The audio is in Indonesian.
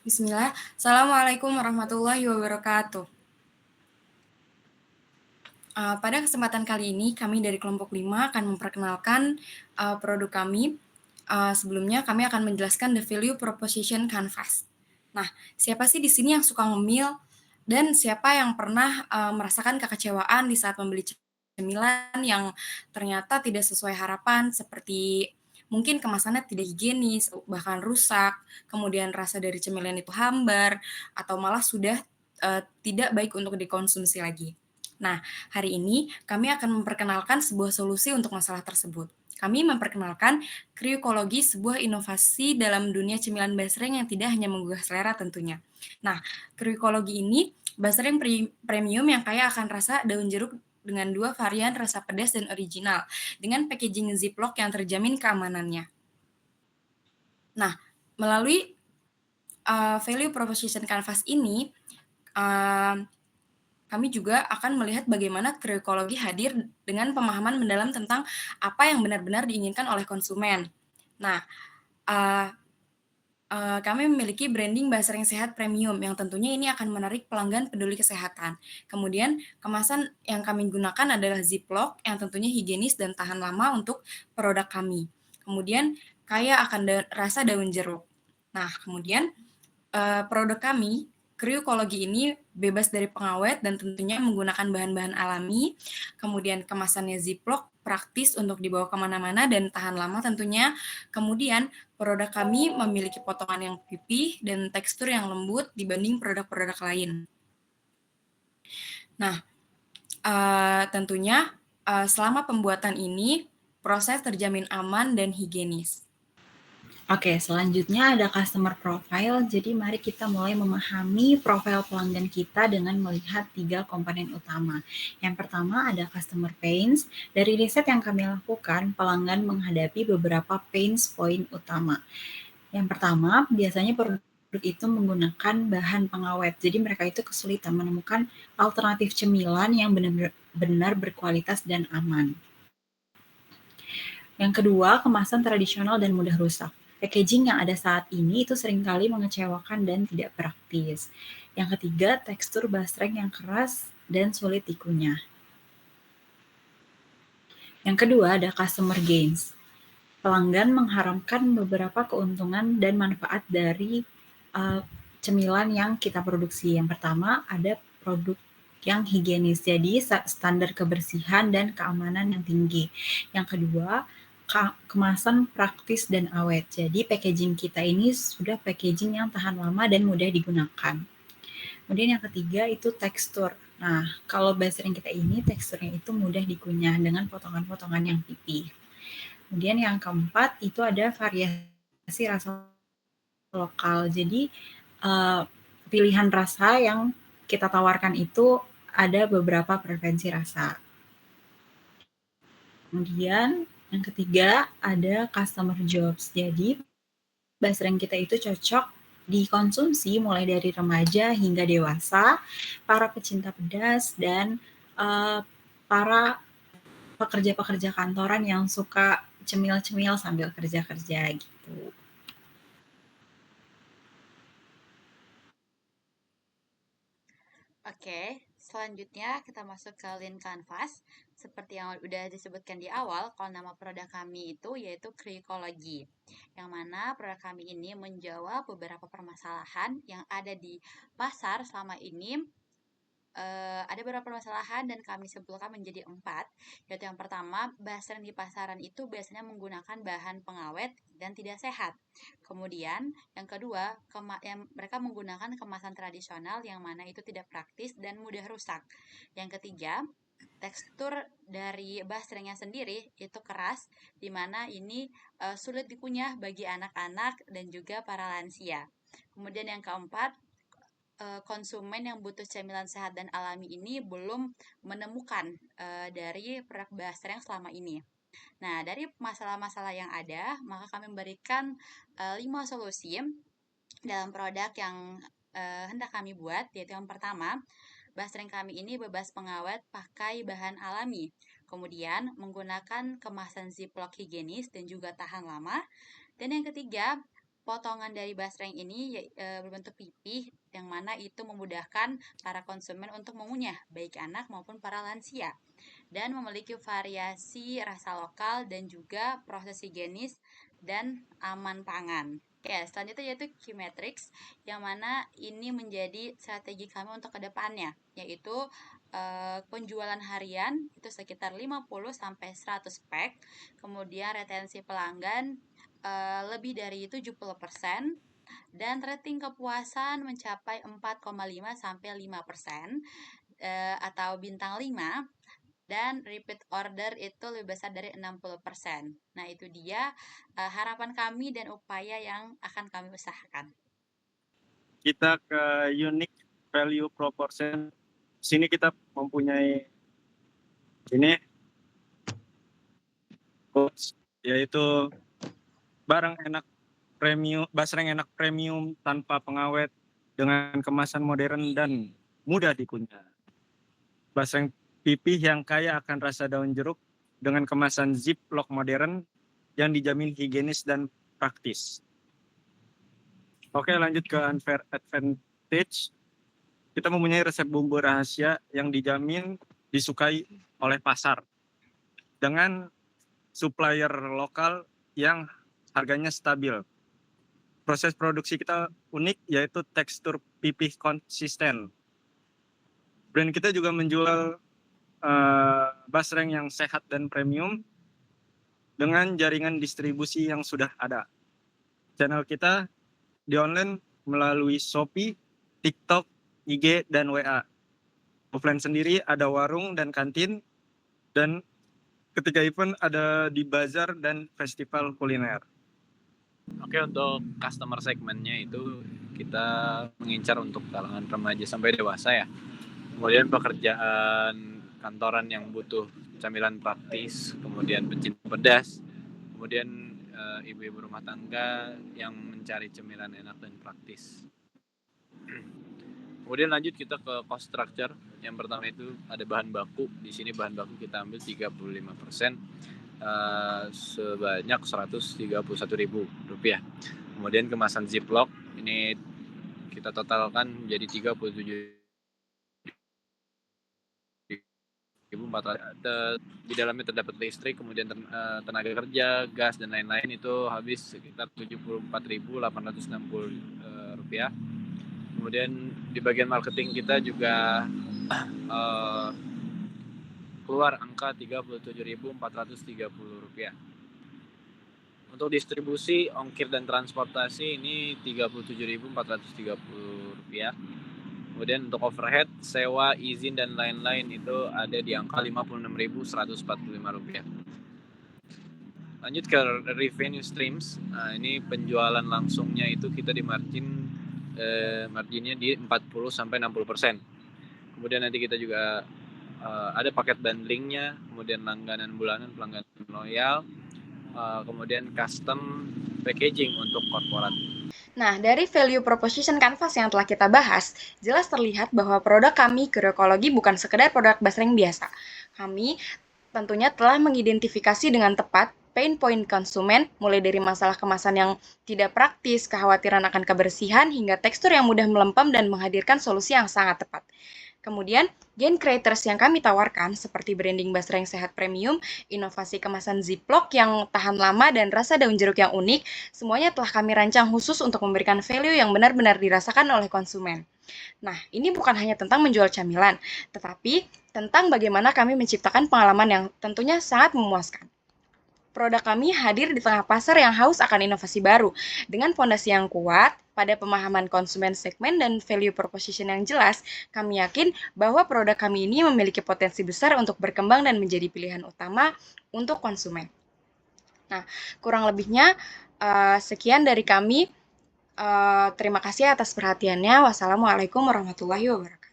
Bismillah. Assalamualaikum warahmatullahi wabarakatuh. Pada kesempatan kali ini, kami dari kelompok 5 akan memperkenalkan produk kami. Sebelumnya, kami akan menjelaskan the value proposition canvas. Nah, siapa sih di sini yang suka ngemil dan siapa yang pernah merasakan kekecewaan di saat membeli cemilan yang ternyata tidak sesuai harapan, seperti mungkin kemasannya tidak higienis, bahkan rusak, kemudian rasa dari cemilan itu hambar, atau malah sudah tidak baik untuk dikonsumsi lagi. Nah, hari ini kami akan memperkenalkan sebuah solusi untuk masalah tersebut. Kami memperkenalkan kriukologi, sebuah inovasi dalam dunia cemilan basreng yang tidak hanya menggugah selera tentunya. Nah, kriukologi ini basreng premium yang kaya akan rasa daun jeruk dengan 2 varian rasa pedas dan original, dengan packaging ziplock yang terjamin keamanannya. Nah, melalui value proposition canvas ini, uh, kami juga akan melihat bagaimana kriukologi hadir dengan pemahaman mendalam tentang apa yang benar-benar diinginkan oleh konsumen. Nah, uh, kami memiliki branding basreng sehat premium yang tentunya ini akan menarik pelanggan peduli kesehatan. Kemudian kemasan yang kami gunakan adalah ziplock yang tentunya higienis dan tahan lama untuk produk kami. Kemudian kaya akan rasa daun jeruk. Nah, kemudian produk kami, kriukologi ini bebas dari pengawet dan tentunya menggunakan bahan-bahan alami. Kemudian kemasannya ziplock, praktis untuk dibawa kemana-mana dan tahan lama tentunya. Kemudian produk kami memiliki potongan yang pipih dan tekstur yang lembut dibanding produk-produk lain. Nah, tentunya selama pembuatan ini proses terjamin aman dan higienis. Oke, selanjutnya ada customer profile. Jadi mari kita mulai memahami profil pelanggan kita dengan melihat 3 komponen utama. Yang pertama ada customer pains. Dari riset yang kami lakukan, pelanggan menghadapi beberapa pains point utama. Yang pertama, biasanya produk itu menggunakan bahan pengawet. Jadi mereka itu kesulitan menemukan alternatif cemilan yang benar-benar berkualitas dan aman. Yang kedua, kemasan tradisional dan mudah rusak. Packaging yang ada saat ini itu seringkali mengecewakan dan tidak praktis. Yang ketiga, tekstur basreng yang keras dan sulit dikunyah. Yang kedua ada customer gains. Pelanggan mengharapkan beberapa keuntungan dan manfaat dari cemilan yang kita produksi. Yang pertama ada produk yang higienis, jadi standar kebersihan dan keamanan yang tinggi. Yang kedua, kemasan praktis dan awet. Jadi packaging kita ini sudah packaging yang tahan lama dan mudah digunakan. Kemudian yang ketiga itu tekstur. Nah, kalau basreng kita ini teksturnya itu mudah dikunyah dengan potongan-potongan yang pipih. Kemudian yang keempat itu ada variasi rasa lokal. Jadi pilihan rasa yang kita tawarkan itu ada beberapa preferensi rasa. Kemudian yang ketiga ada customer jobs. Jadi basreng kita itu cocok dikonsumsi mulai dari remaja hingga dewasa, para pecinta pedas dan para pekerja-pekerja kantoran yang suka cemil-cemil sambil kerja-kerja gitu. Oke, selanjutnya kita masuk ke Lean Canvas. Seperti yang udah disebutkan di awal, kalau nama produk kami itu yaitu Kriukologi. Yang mana produk kami ini menjawab beberapa permasalahan yang ada di pasar selama ini. Ada beberapa permasalahan dan kami simpulkan menjadi 4, yaitu yang pertama, basreng di pasaran itu biasanya menggunakan bahan pengawet dan tidak sehat. Kemudian yang kedua, mereka menggunakan kemasan tradisional yang mana itu tidak praktis dan mudah rusak. Yang ketiga, tekstur dari basrengnya sendiri itu keras, di mana ini sulit dikunyah bagi anak-anak dan juga para lansia. Kemudian yang keempat, konsumen yang butuh cemilan sehat dan alami ini belum menemukan dari produk basreng selama ini. Nah, dari masalah-masalah yang ada, maka kami memberikan 5 solusi dalam produk yang hendak kami buat, yaitu yang pertama, basreng kami ini bebas pengawet pakai bahan alami. Kemudian menggunakan kemasan ziplock higienis dan juga tahan lama. Dan yang ketiga, potongan dari basreng ini berbentuk pipih, yang mana itu memudahkan para konsumen untuk mengunyah, baik anak maupun para lansia, dan memiliki variasi rasa lokal dan juga proses higienis dan aman pangan. Ya, selanjutnya yaitu Q-Matrix, yang mana ini menjadi strategi kami untuk kedepannya, yaitu penjualan harian itu sekitar 50-100 pack, kemudian retensi pelanggan lebih dari 70%, dan rating kepuasan mencapai 4,5-5% atau bintang 5, dan repeat order itu lebih besar dari 60%. Nah, itu dia harapan kami dan upaya yang akan kami usahakan. Kita ke unique value proposition. Sini kita mempunyai ini quotes, yaitu barang enak premium, basreng enak premium tanpa pengawet dengan kemasan modern dan mudah dikunyah. Basreng pipih yang kaya akan rasa daun jeruk dengan kemasan ziplock modern yang dijamin higienis dan praktis. Oke, lanjut ke unfair advantage. Kita mempunyai resep bumbu rahasia yang dijamin disukai oleh pasar dengan supplier lokal yang harganya stabil. Proses produksi kita unik, yaitu tekstur pipih konsisten. Brand kita juga menjual basreng yang sehat dan premium dengan jaringan distribusi yang sudah ada. Channel kita di online melalui Shopee, TikTok, IG, dan WA. Offline sendiri ada warung dan kantin, dan ketika event ada di bazar dan festival kuliner. Oke, untuk customer segmennya itu kita mengincar untuk kalangan remaja sampai dewasa ya. Kemudian pekerjaan kantoran yang butuh camilan praktis, kemudian pencinta pedas, kemudian ibu-ibu rumah tangga yang mencari cemilan enak dan praktis. Kemudian lanjut kita ke cost structure. Yang pertama itu ada bahan baku. Di sini bahan baku kita ambil 35%, sebanyak Rp131.000. Kemudian kemasan ziplock ini kita totalkan jadi 37.400. Di dalamnya terdapat listrik, kemudian tenaga kerja, gas dan lain-lain itu habis sekitar Rp74.860. Kemudian di bagian marketing kita juga keluar angka Rp37.430. Untuk distribusi, ongkir dan transportasi ini Rp37.430. Kemudian untuk overhead, sewa, izin dan lain-lain itu ada di angka Rp56.145. Lanjut ke revenue streams. Nah, ini penjualan langsungnya itu kita di marginnya di 40-60%. Kemudian nanti kita juga ada paket bundlingnya, kemudian langganan bulanan, pelanggan loyal, kemudian custom packaging untuk korporat. Nah, dari value proposition Canvas yang telah kita bahas, jelas terlihat bahwa produk kami Qreokology bukan sekedar produk basreng biasa. Kami tentunya telah mengidentifikasi dengan tepat pain point konsumen, mulai dari masalah kemasan yang tidak praktis, kekhawatiran akan kebersihan, hingga tekstur yang mudah melempem dan menghadirkan solusi yang sangat tepat. Kemudian, gain creators yang kami tawarkan seperti branding basreng sehat premium, inovasi kemasan ziplock yang tahan lama, dan rasa daun jeruk yang unik, semuanya telah kami rancang khusus untuk memberikan value yang benar-benar dirasakan oleh konsumen. Nah, ini bukan hanya tentang menjual camilan, tetapi tentang bagaimana kami menciptakan pengalaman yang tentunya sangat memuaskan. Produk kami hadir di tengah pasar yang haus akan inovasi baru, dengan fondasi yang kuat, pada pemahaman konsumen segmen dan value proposition yang jelas, kami yakin bahwa produk kami ini memiliki potensi besar untuk berkembang dan menjadi pilihan utama untuk konsumen. Nah, kurang lebihnya sekian dari kami. Terima kasih atas perhatiannya. Wassalamualaikum warahmatullahi wabarakatuh.